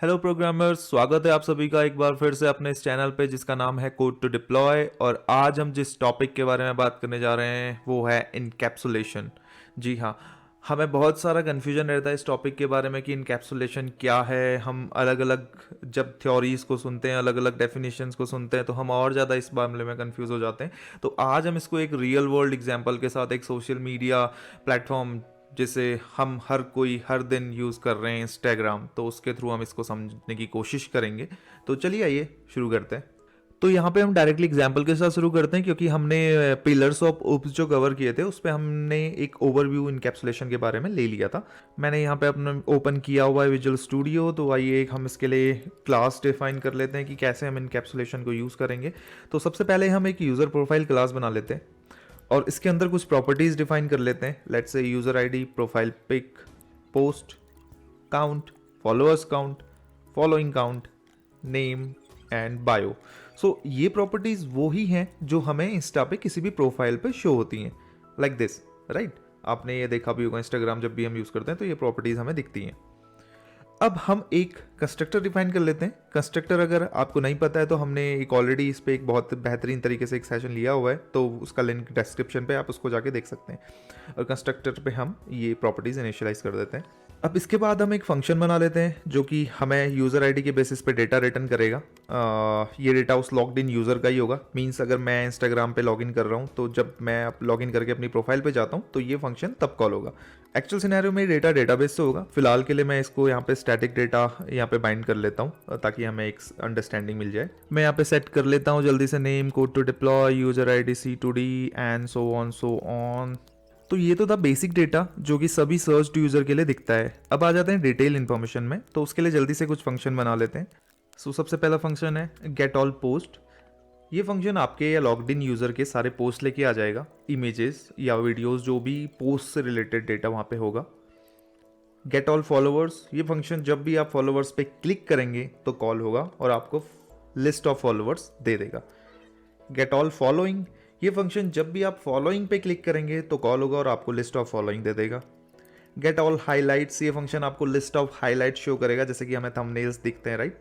Hello programmers, स्वागत है आप सभी का एक बार फिर से अपने इस चैनल पे जिसका नाम है कोड टू डिप्लॉय। और आज हम जिस टॉपिक के बारे में बात करने जा रहे हैं वो है इनकैप्सुलेशन। जी हाँ, हमें बहुत सारा कन्फ्यूजन रहता है इस टॉपिक के बारे में कि इनकैप्सुलेशन क्या है। हम अलग अलग जब थ्योरीज को सुनते हैं, अलग अलग डेफिनेशंस को सुनते हैं, तो हम और ज़्यादा इस मामले में कंफ्यूज हो जाते हैं। तो आज हम इसको एक रियल वर्ल्ड एग्जांपल के साथ, एक सोशल मीडिया प्लेटफॉर्म जिसे हम हर कोई हर दिन यूज़ कर रहे हैं, इंस्टाग्राम, तो उसके थ्रू हम इसको समझने की कोशिश करेंगे। तो चलिए आइए शुरू करते हैं। तो यहाँ पे हम डायरेक्टली एग्जाम्पल के साथ शुरू करते हैं, क्योंकि हमने पिलर्स ऑफ ओप्स जो कवर किए थे उस पर हमने एक ओवरव्यू इनकैप्सुलेशन के बारे में ले लिया था। मैंने यहाँ पे अपना ओपन किया हुआ है विजुअल स्टूडियो। तो आइए एक हम इसके लिए क्लास डिफाइन कर लेते हैं कि कैसे हम इनकैप्सुलेशन को यूज़ करेंगे। तो सबसे पहले हम एक यूज़र प्रोफाइल क्लास बना लेते हैं और इसके अंदर कुछ प्रॉपर्टीज डिफाइन कर लेते हैं। Let's say user ID, profile pic, post count, followers count, following count, name and bio. So ये प्रॉपर्टीज वो ही हैं जो हमें इंस्टा पे किसी भी प्रोफाइल पे शो होती हैं, लाइक दिस, राइट। आपने ये देखा भी होगा, इंस्टाग्राम जब भी हम यूज करते हैं तो ये प्रॉपर्टीज हमें दिखती हैं। अब हम एक कंस्ट्रक्टर डिफाइन कर लेते हैं। कंस्ट्रक्टर अगर आपको नहीं पता है तो हमने एक ऑलरेडी इस पे एक बहुत बेहतरीन तरीके से एक सेशन लिया हुआ है, तो उसका लिंक डिस्क्रिप्शन पे आप उसको जाके देख सकते हैं। और कंस्ट्रक्टर पे हम ये प्रॉपर्टीज इनिशियलाइज कर देते हैं। अब इसके बाद हम एक फंक्शन बना लेते हैं जो कि हमें यूज़र आईडी के बेसिस पे डेटा रिटर्न करेगा। ये डेटा उस लॉग्ड इन यूज़र का ही होगा। मींस अगर मैं इंस्टाग्राम पे लॉगिन कर रहा हूँ तो जब मैं लॉगिन करके अपनी प्रोफाइल पे जाता हूँ तो ये फंक्शन तब कॉल होगा। एक्चुअल सिनेरियो में डेटा डेटाबेस से होगा। फिलहाल के लिए मैं इसको यहाँ पे स्टैटिक डेटा यहाँ पे बाइंड कर लेता हूँ ताकि हमें एक अंडरस्टैंडिंग मिल जाए। मैं यहाँ पे सेट कर लेता हूँ जल्दी से name, code to deploy, user ID C2D and so on. तो ये तो था बेसिक डेटा जो कि सभी सर्च यूजर के लिए दिखता है। अब आ जाते हैं डिटेल इन्फॉर्मेशन में। तो उसके लिए जल्दी से कुछ फंक्शन बना लेते हैं। सो सबसे पहला फंक्शन है गेट ऑल पोस्ट। ये फंक्शन आपके या लॉग्ड इन यूजर के सारे पोस्ट लेके आ जाएगा, इमेजेस या वीडियोस, जो भी पोस्ट से रिलेटेड डेटा वहां पे होगा। गेट ऑल फॉलोअर्स, ये फंक्शन जब भी आप फॉलोअर्स पे क्लिक करेंगे तो कॉल होगा और आपको लिस्ट ऑफ फॉलोअर्स दे देगा। गेट ऑल फॉलोइंग, ये फंक्शन जब भी आप फॉलोइंग पे क्लिक करेंगे तो कॉल होगा और आपको लिस्ट ऑफ फॉलोइंग दे देगा। गेट ऑल हाईलाइट्स, ये फंक्शन आपको लिस्ट ऑफ हाईलाइट शो करेगा, जैसे कि हमें थंबनेल्स दिखते हैं, right.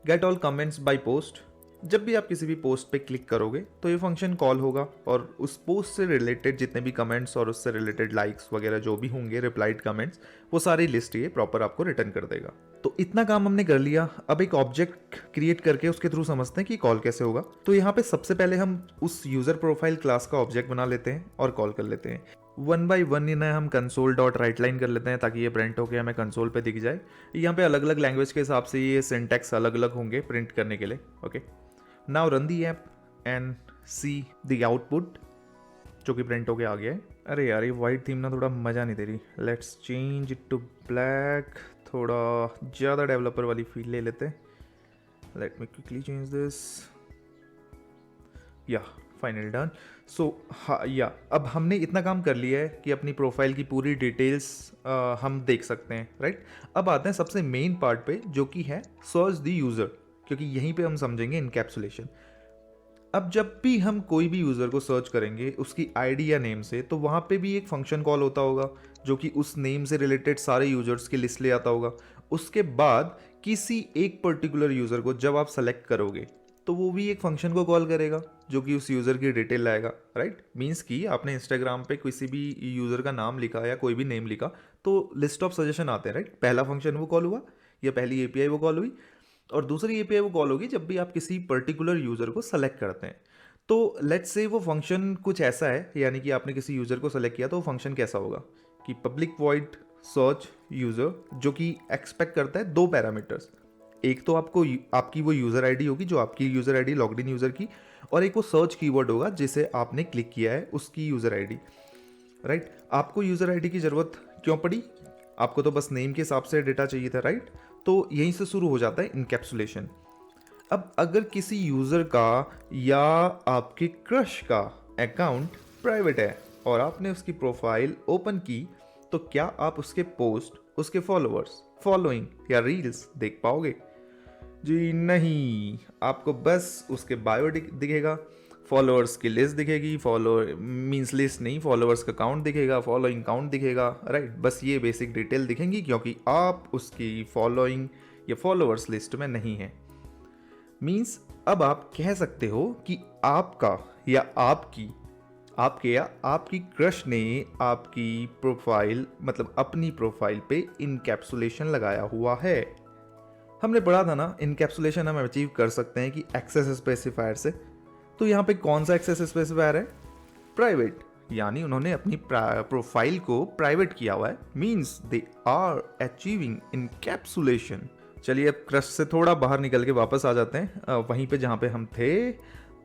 Get all comments by post, जब भी आप किसी भी पोस्ट पे क्लिक करोगे तो ये फंक्शन कॉल होगा और उस पोस्ट से रिलेटेड जितने भी कमेंट्स और उससे रिलेटेड लाइक्स वगैरह जो भी होंगे, रिप्लाइड कमेंट्स, वो सारी लिस्ट ये प्रॉपर आपको रिटर्न कर देगा। तो इतना काम हमने कर लिया। अब एक ऑब्जेक्ट क्रिएट करके उसके थ्रू समझते हैं कि कॉल कैसे होगा। तो यहाँ पे सबसे पहले हम उस यूजर प्रोफाइल क्लास का ऑब्जेक्ट बना लेते हैं और कॉल कर लेते हैं। वन बाई वन इन्हें हम कंसोल डॉट राइट लाइन कर लेते हैं ताकि ये प्रिंट होकर हमें कंसोल पे दिख जाए। यहाँ पे अलग अलग लैंग्वेज के हिसाब से ये सिंटैक्स अलग अलग होंगे प्रिंट करने के लिए। Okay, now run the app and see the output, जो कि प्रिंट होके आ गया है। अरे यार, ये वाइट थीम ना थोड़ा मज़ा नहीं दे रही। Let's change it to black, थोड़ा ज़्यादा डेवलपर वाली फील ले लेते हैं। Let me quickly change this, yeah final done. So हाँ, या अब हमने इतना काम कर लिया है कि अपनी प्रोफाइल की पूरी डिटेल्स हम देख सकते हैं, राइट। अब आते हैं सबसे मेन पार्ट पे, जो कि है सर्च द यूज़र, क्योंकि यहीं पे हम समझेंगे इनकैप्सुलेशन। अब जब भी हम कोई भी यूज़र को सर्च करेंगे उसकी आईडी या नेम से, तो वहाँ पे भी एक फंक्शन कॉल होता होगा जो कि उस नेम से रिलेटेड सारे यूजर्स की लिस्ट ले आता होगा। उसके बाद किसी एक पर्टिकुलर यूज़र को जब आप सेलेक्ट करोगे तो वो भी एक फंक्शन को कॉल करेगा जो कि उस यूज़र की डिटेल लाएगा, राइट। मीन्स कि आपने इंस्टाग्राम पे किसी भी यूज़र का नाम लिखा या कोई भी नेम लिखा तो लिस्ट ऑफ सजेशन आते हैं, राइट। पहला फंक्शन वो कॉल हुआ या पहली एपीआई वो कॉल हुई, और दूसरी एपीआई वो कॉल होगी जब भी आप किसी पर्टिकुलर यूज़र को सेलेक्ट करते हैं। तो लेट्स से वो फंक्शन कुछ ऐसा है, यानी कि आपने किसी यूज़र को सेलेक्ट किया तो वो फंक्शन कैसा होगा कि पब्लिक वॉइड सर्च यूज़र, जो कि एक्सपेक्ट करता है दो पैरामीटर्स। एक तो आपको आपकी वो यूज़र आईडी होगी, जो आपकी user ID logged in user की, और एक वो सर्च कीवर्ड होगा जिसे आपने क्लिक किया है उसकी यूज़र आईडी, राइट। आपको यूज़र आईडी की ज़रूरत क्यों पड़ी? आपको तो बस नेम के हिसाब से डेटा चाहिए था, राइट। तो यहीं से शुरू हो जाता है इनकैप्सुलेशन। अब अगर किसी यूज़र का या आपके क्रश का अकाउंट प्राइवेट है और आपने उसकी प्रोफाइल ओपन की, तो क्या आप उसके पोस्ट, उसके फॉलोअर्स, फॉलोइंग या रील्स देख पाओगे? जी नहीं, आपको बस उसके बायो दिखेगा, फॉलोअर्स की लिस्ट दिखेगी, फॉलोअर मीन्स लिस्ट नहीं, फॉलोअर्स का काउंट दिखेगा, फॉलोइंग काउंट दिखेगा, राइट। बस ये बेसिक डिटेल दिखेंगी क्योंकि आप उसकी फॉलोइंग या फॉलोअर्स लिस्ट में नहीं है। मीन्स अब आप कह सकते हो कि आपका या आपकी क्रश ने आपकी प्रोफाइल मतलब अपनी प्रोफाइल पे इनकैप्सुलेशन लगाया हुआ है। हमने पढ़ा था ना, इनकैप्सुलेशन हम अचीव कर सकते हैं कि एक्सेस स्पेसिफायर से। तो यहाँ पे कौन सा एक्सेस स्पेसिफायर है? प्राइवेट, यानी उन्होंने अपनी प्रोफाइल को प्राइवेट किया हुआ है। Means they are achieving encapsulation. चलिए अब क्रश से थोड़ा बाहर निकल के वापस आ जाते हैं वहीं पे जहाँ पे हम थे।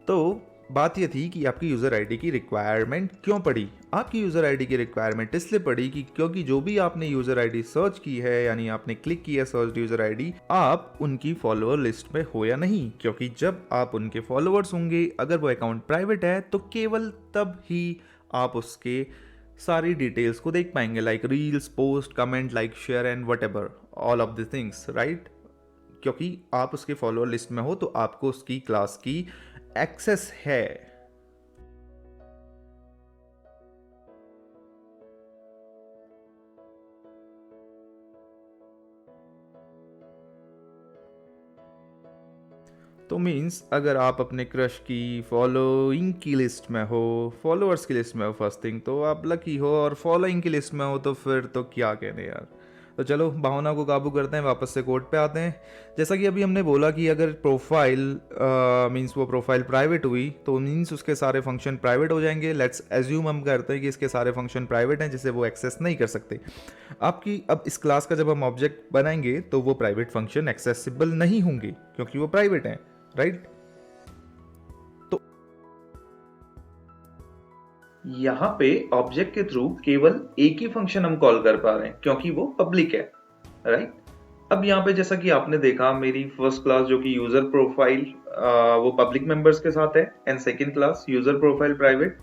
तो बात ये थी कि आपकी यूज़र आईडी की रिक्वायरमेंट क्यों पड़ी। आपकी यूज़र आईडी की रिक्वायरमेंट इसलिए पड़ी कि क्योंकि जो भी आपने यूज़र आईडी सर्च की है, यानी आपने क्लिक किया सर्च यूज़र आईडी, आप उनकी फॉलोअर लिस्ट में हो या नहीं। क्योंकि जब आप उनके फॉलोअर्स होंगे, अगर वो अकाउंट प्राइवेट है, तो केवल तब ही आप उसके सारी डिटेल्स को देख पाएंगे, like reels, post, comment, like, share and what ever all of the things, right. क्योंकि आप उसके फॉलोअर लिस्ट में हो तो आपको उसकी क्लास की एक्सेस है। तो मीन्स अगर आप अपने क्रश की फॉलोइंग की लिस्ट में हो, फॉलोअर्स की लिस्ट में हो फर्स्ट थिंग, तो आप लकी हो, और फॉलोइंग की लिस्ट में हो तो फिर तो क्या कहने यार। तो चलो भावना को काबू करते हैं, वापस से कोड पे आते हैं। जैसा कि अभी हमने बोला कि अगर प्रोफाइल मीन्स वो प्रोफाइल प्राइवेट हुई तो मीन्स उसके सारे फंक्शन प्राइवेट हो जाएंगे। लेट्स एज्यूम हम करते हैं कि इसके सारे फंक्शन प्राइवेट हैं जिसे वो एक्सेस नहीं कर सकते। आपकी अब इस क्लास का जब हम ऑब्जेक्ट बनाएंगे तो वो प्राइवेट फंक्शन एक्सेसिबल नहीं होंगे क्योंकि वो प्राइवेट हैं, राइट। तो यहाँ पे ऑब्जेक्ट के थ्रू केवल एक ही फंक्शन हम कॉल कर पा रहे हैं क्योंकि वो पब्लिक है, राइट। अब यहाँ पे जैसा कि आपने देखा, मेरी फर्स्ट क्लास जो कि यूजर प्रोफाइल वो पब्लिक मेंबर्स के साथ है, and second class user profile private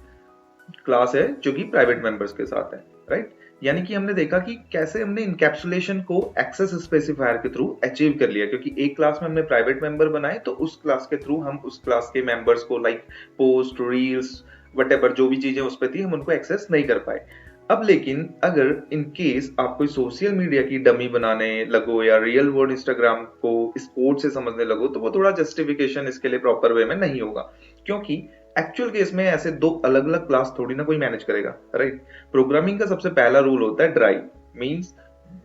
class है जो कि प्राइवेट मेंबर्स के साथ है, राइट। यानी कि हमने देखा कि कैसे हमने इनकैप्सुलेशन को एक्सेस स्पेसिफायर के थ्रू अचीव कर लिया, क्योंकि एक क्लास में हमने प्राइवेट मेंबर बनाए तो उस क्लास के थ्रू हम उस क्लास के मेंबर्स को लाइक पोस्ट, रील्स, वटेवर जो भी चीजें उस पर थी हम उनको एक्सेस नहीं कर पाए। अब लेकिन अगर इन केस आप कोई सोशल मीडिया की डमी बनाने लगो या रियल वर्ल्ड इंस्टाग्राम को इस कोड से समझने लगो तो वो थोड़ा जस्टिफिकेशन इसके लिए प्रॉपर वे में नहीं होगा, क्योंकि एक्चुअल केस में ऐसे दो अलग अलग क्लास थोड़ी ना कोई मैनेज करेगा, राइट। प्रोग्रामिंग का सबसे पहला रूल होता है dry, means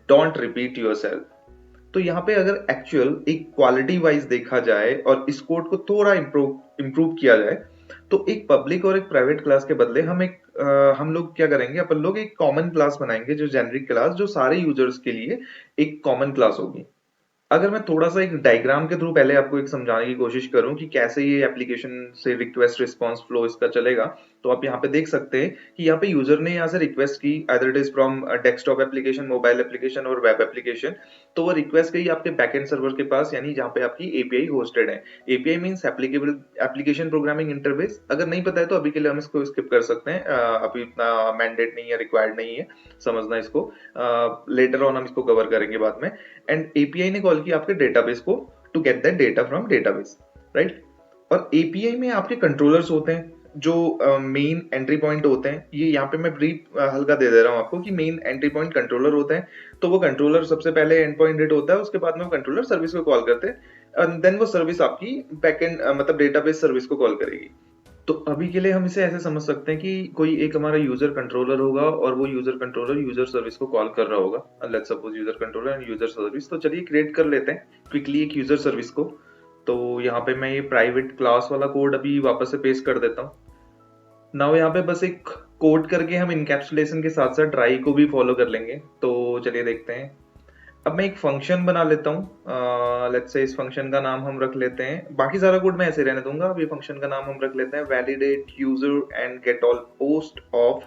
don't repeat yourself. तो यहाँ पे अगर एक्चुअल एक क्वालिटी वाइज देखा जाए और इस कोड को थोड़ा इम्प्रूव किया जाए तो एक पब्लिक और एक प्राइवेट क्लास के बदले हम लोग क्या करेंगे, अपन लोग एक कॉमन क्लास बनाएंगे जो जेनरिक क्लास, जो सारे यूजर्स के लिए एक कॉमन क्लास होगी। अगर मैं थोड़ा सा एक डायग्राम के थ्रू पहले आपको एक समझाने की कोशिश करूं कि कैसे ये एप्लीकेशन से रिक्वेस्ट रिस्पांस फ्लो इसका चलेगा, तो आप यहाँ पे देख सकते हैं कि यहाँ पे यूजर ने यहाँ से रिक्वेस्ट की, either it is from desktop application, mobile application और वेब एप्लीकेशन। तो वो रिक्वेस्ट गई आपके बैकएंड सर्वर के पास, यानी जहाँ पे आपकी एपीआई होस्टेड है। API means applicable application programming interface. अगर नहीं पता है तो अभी के लिए हम इसको स्किप कर सकते हैं, अभी इतना मैंडेट नहीं है, रिक्वायर्ड नहीं है समझना इसको, लेटर ऑन हम इसको कवर करेंगे बाद में। एंड एपीआई ने कॉल किया आपके डेटाबेस को to get that data from database, right. और एपीआई में आपके कंट्रोलर्स होते हैं जो मेन एंट्री पॉइंट होते हैं। ये यहाँ पे मैं ब्रीफ हल्का दे दे रहा हूँ आपको कि मेन एंट्री पॉइंट कंट्रोलर होते हैं। तो वो कंट्रोलर सबसे पहले एंड पॉइंट रेट होता है, उसके बाद में वो कंट्रोलर सर्विस को कॉल करते हैं, एंड देन वो सर्विस आपकी बैकएंड मतलब डेटाबेस सर्विस को कॉल करेगी। तो अभी के लिए हम इसे ऐसे समझ सकते हैं कि कोई एक हमारा यूजर कंट्रोलर होगा और वो यूजर कंट्रोलर यूजर सर्विस को कॉल कर रहा होगा। Let's suppose user controller and user service. तो चलिए क्रिएट कर लेते हैं क्विकली एक यूजर सर्विस को। तो यहाँ पे मैं ये प्राइवेट क्लास वाला कोड अभी वापस से पेस्ट कर देता हूँ। नाउ यहाँ पे बस एक कोड करके हम इनकैप्सुलेशन के साथ साथ ट्राई को भी फॉलो कर लेंगे। तो चलिए देखते हैं। अब मैं एक फंक्शन बना लेता हूँ, लेट्स से इस फंक्शन का नाम हम रख लेते हैं, बाकी सारा कोड मैं ऐसे रहने दूंगा। अब ये फंक्शन का नाम हम रख लेते हैं validate user and get all post of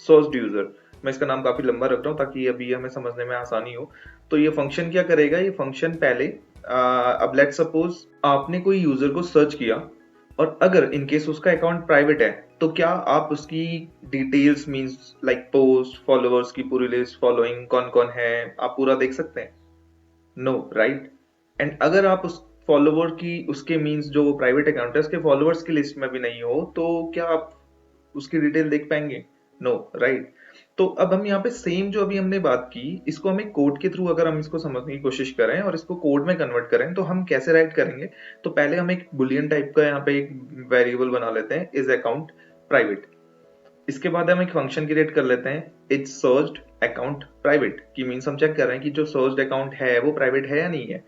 searched user. मैं इसका नाम काफी लंबा रख रहा हूँ ताकि अभी हमें समझने में आसानी हो। तो ये फंक्शन क्या करेगा, ये फंक्शन पहले अब लेट्स सपोज आपने कोई यूजर को सर्च किया और अगर इनकेस उसका अकाउंट प्राइवेट है तो क्या आप उसकी details means like post, followers की पूरी लिस्ट, फॉलोइंग कौन कौन है, आप पूरा देख सकते हैं? No, right. एंड अगर आप उस फॉलोअर की उसके मींस जो वो प्राइवेट अकाउंट है उसके फॉलोअर्स की लिस्ट में भी नहीं हो तो क्या आप उसकी डिटेल देख पाएंगे? No, right. तो अब हम यहाँ पे सेम जो अभी हमने बात की, इसको हम एक कोड के थ्रू अगर हम इसको समझने की कोशिश करें और इसको कोड में कन्वर्ट करें तो हम कैसे राइट करेंगे। तो पहले हम एक बुलियन टाइप का यहाँ पे एक वेरिएबल बना लेते हैं, इज अकाउंट प्राइवेट। इसके बाद हम एक फंक्शन क्रिएट कर लेते हैं, इज सर्च्ड अकाउंट प्राइवेट, की मीन्स हम चेक कर रहे हैं कि जो सर्च्ड अकाउंट है वो प्राइवेट है या नहीं है।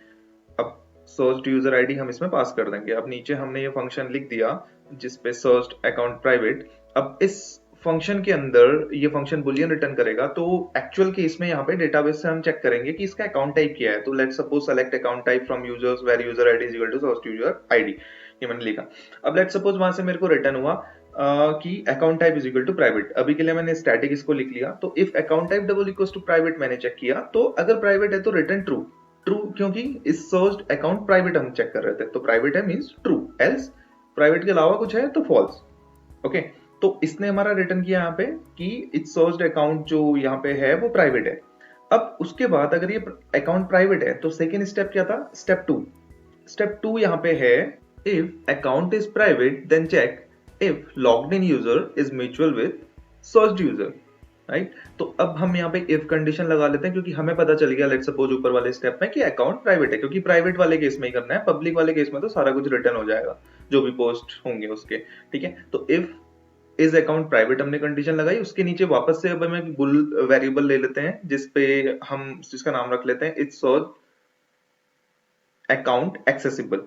अब सर्च्ड यूजर आईडी हम इसमें पास कर देंगे। अब नीचे हमने ये फंक्शन लिख दिया जिसपे सर्च्ड अकाउंट प्राइवेट। अब इस फंक्शन के अंदर ये फंक्शन बुलियन रिटर्न करेगा, तो एक्चुअल केस में यहाँ पे डेटाबेस से हम चेक करेंगे कि इसका अकाउंट टाइप क्या है। तो let's suppose select account type from users where user ID is equal to searched user ID, ये मैंने लिखा। अब लेट्स सपोज वहां से मेरे को रिटर्न हुआ कि account type is equal to private. अभी के लिए मैंने स्टैटिक इसको लिख लिया। तो if account type double equal to private मैंने चेक किया, तो अगर प्राइवेट है तो रिटर्न ट्रू। ट्रू क्योंकि इस सर्च्ड अकाउंट प्राइवेट हम चेक कर रहे थे, तो प्राइवेट है मींस ट्रू, एल्स प्राइवेट के अलावा कुछ है तो फॉल्स। ओके, तो इसने हमारा रिटर्न किया यहाँ पे कि इट्स सर्च्ड अकाउंट जो यहाँ पे है वो प्राइवेट है। अब उसके बाद अगर ये अकाउंट प्राइवेट है तो सेकेंड स्टेप क्या था, स्टेप टू। स्टेप टू यहाँ पे है, if account is private then check if logged in user is mutual with searched user, right. तो अब हम यहाँ पे इफ कंडीशन लगा लेते हैं क्योंकि हमें पता चल गया लेट्स सपोज ऊपर वाले स्टेप में कि अकाउंट प्राइवेट है, क्योंकि प्राइवेट वाले केस में ही करना है, पब्लिक वाले केस में तो सारा कुछ रिटर्न हो जाएगा जो भी पोस्ट होंगे उसके, ठीक है। तो इफ इज अकाउंट प्राइवेट हमने कंडीशन लगाई, उसके नीचे वापस से अब हम एक बुल वेरिएबल ले लेते हैं जिसपे हम जिसका नाम रख लेते हैं इट्स अकाउंट एक्सेसिबल।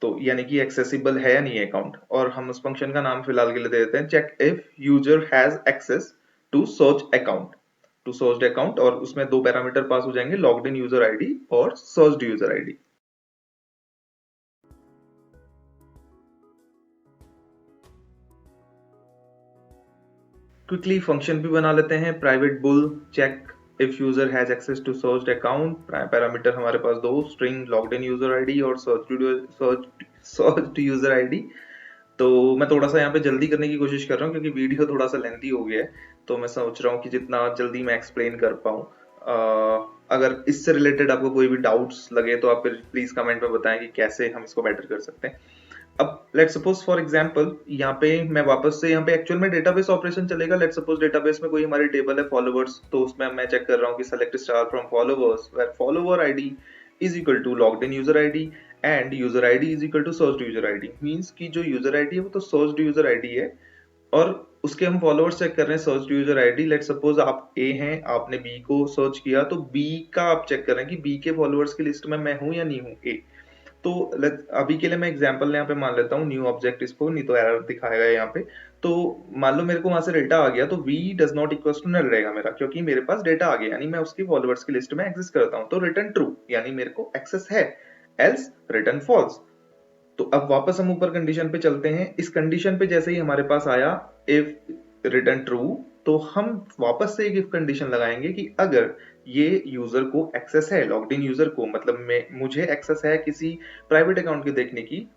तो यानी कि एक्सेसिबल है या नहीं है अकाउंट, और हम उस फंक्शन का नाम फिलहाल के लिए दे देते हैं check if user has access to search account, to searched account, और उसमें दो पैरामीटर पास हो जाएंगे, लॉग्ड इन यूजर आईडी और searched user ID. Quickly function भी बना लेते हैं, private bool check if user has access to searched account, parameter हमारे पास दो, string logged in user ID और सर्च्ड यूजर आईडी। तो मैं थोड़ा सा यहाँ पे जल्दी करने की कोशिश कर रहा हूँ क्योंकि वीडियो थोड़ा सा लेंथी हो गया है, तो मैं सोच रहा हूँ कि जितना जल्दी मैं एक्सप्लेन कर पाऊँ। अगर इससे रिलेटेड आपको कोई भी डाउट्स लगे तो आप फिर प्लीज कमेंट में बताएं कि कैसे हम इसको बेटर कर सकते हैं। अब लेट सपोज फॉर एग्जांपल यहाँ पे मैं वापस से यहाँ पे एक्चुअल में डेटाबेस ऑपरेशन चलेगा। लेट सपोज डेटाबेस में कोई हमारी टेबल है फॉलोवर्स, तो उसमें मैं चेक कर रहा हूँ कि select star from followers where follower ID is equal to logged in user ID and user ID is equal to searched user ID. Means कि जो यूजर आईडी है वो तो सर्च्ड यूजर आईडी है और उसके हम फॉलोअर्स चेक कर रहे हैं searched user ID. Let suppose आप ए हैं, आपने बी को सर्च किया, तो बी का आप चेक कर रहे हैं कि बी के फॉलोअर्स की लिस्ट में मैं हूं या नहीं हूं, ए। तो अभी के लिए मैं एग्जांपल यहाँ पे मान लेता हूँ न्यू ऑब्जेक्ट इसको, नहीं तो एरर दिखाएगा यहाँ पे। तो मान लो मेरे को वहां से डेटा आ गया, तो v does not equal to null रहेगा मेरा, क्योंकि मेरे पास डेटा आ गया यानी मैं उसकी फॉलोअर्स की लिस्ट में एग्जिस्ट करता हूँ। तो रिटर्न ट्रू यानी मेरे को एक्सेस है, एल्स रिटर्न फॉल्स। तो अब वापस हम ऊपर कंडीशन पे चलते हैं। इस कंडीशन पे जैसे ही हमारे पास आया इफ रिटर्न ट्रू, तो हम वापस से एक इफ कंडीशन लगाएंगे कि अगर ये यूजर को एक्सेस है, लॉग्ड इन यूजर को, मतलब मुझे एक्सेस है किसी प्राइवेट अकाउंट के देखने की,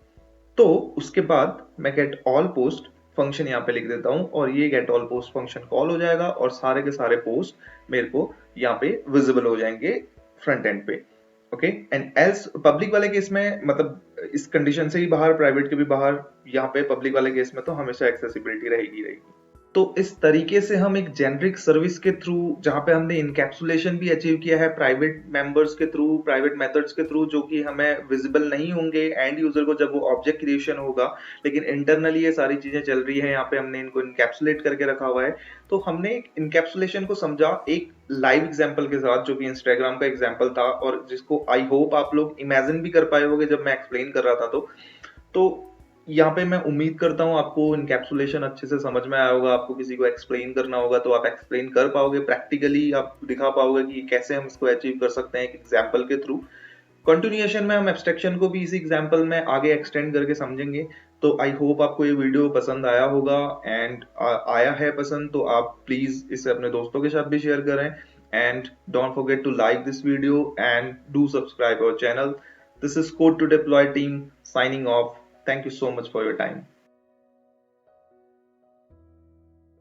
तो उसके बाद मैं गेट ऑल पोस्ट फंक्शन यहाँ पे लिख देता हूँ और ये get all post function call हो जाएगा और सारे के सारे पोस्ट मेरे को यहाँ पे विजिबल हो जाएंगे फ्रंट एंड पे। ओके, एंड एल्स पब्लिक वाले केस में, मतलब इस कंडीशन से ही बाहर, प्राइवेट के भी बाहर, यहाँ पे पब्लिक वाले केस में तो हमेशा एक्सेसिबिलिटी रहेगी रहेगी। तो इस तरीके से हम एक जेनरिक सर्विस के थ्रू, जहां पे हमने इनकैप्सुलेशन भी अचीव किया है प्राइवेट मेंबर्स के थ्रू, प्राइवेट मेथड्स के थ्रू, जो कि हमें विजिबल नहीं होंगे एंड यूजर को जब वो ऑब्जेक्ट क्रिएशन होगा, लेकिन इंटरनली ये सारी चीजें चल रही है, यहाँ पे हमने इनको इनकैप्सुलेट करके रखा हुआ है। तो हमने एक इनकैप्सुलेशन को समझा एक लाइव एग्जाम्पल के साथ, जो कि इंस्टाग्राम का एग्जाम्पल था और जिसको आई होप आप लोग इमेजिन भी कर पाए होंगे जब मैं एक्सप्लेन कर रहा था। तो यहाँ पे मैं उम्मीद करता हूँ आपको इनकैप्सुलेशन अच्छे से समझ में आया होगा। आपको किसी को एक्सप्लेन करना होगा तो आप एक्सप्लेन कर पाओगे, प्रैक्टिकली आप दिखा पाओगे कि कैसे हम इसको अचीव कर सकते हैं एक एग्जाम्पल के थ्रू। कंटिन्यूएशन में हम एब्स्ट्रैक्शन को भी इसी एग्जाम्पल में आगे एक्सटेंड करके समझेंगे। तो आई होप आपको ये वीडियो पसंद आया होगा, एंड आया है पसंद तो आप प्लीज इसे अपने दोस्तों के साथ भी शेयर करें, and don't forget to like this video and do subscribe our channel. This is Code to Deploy team signing off. Thank you so much for your time.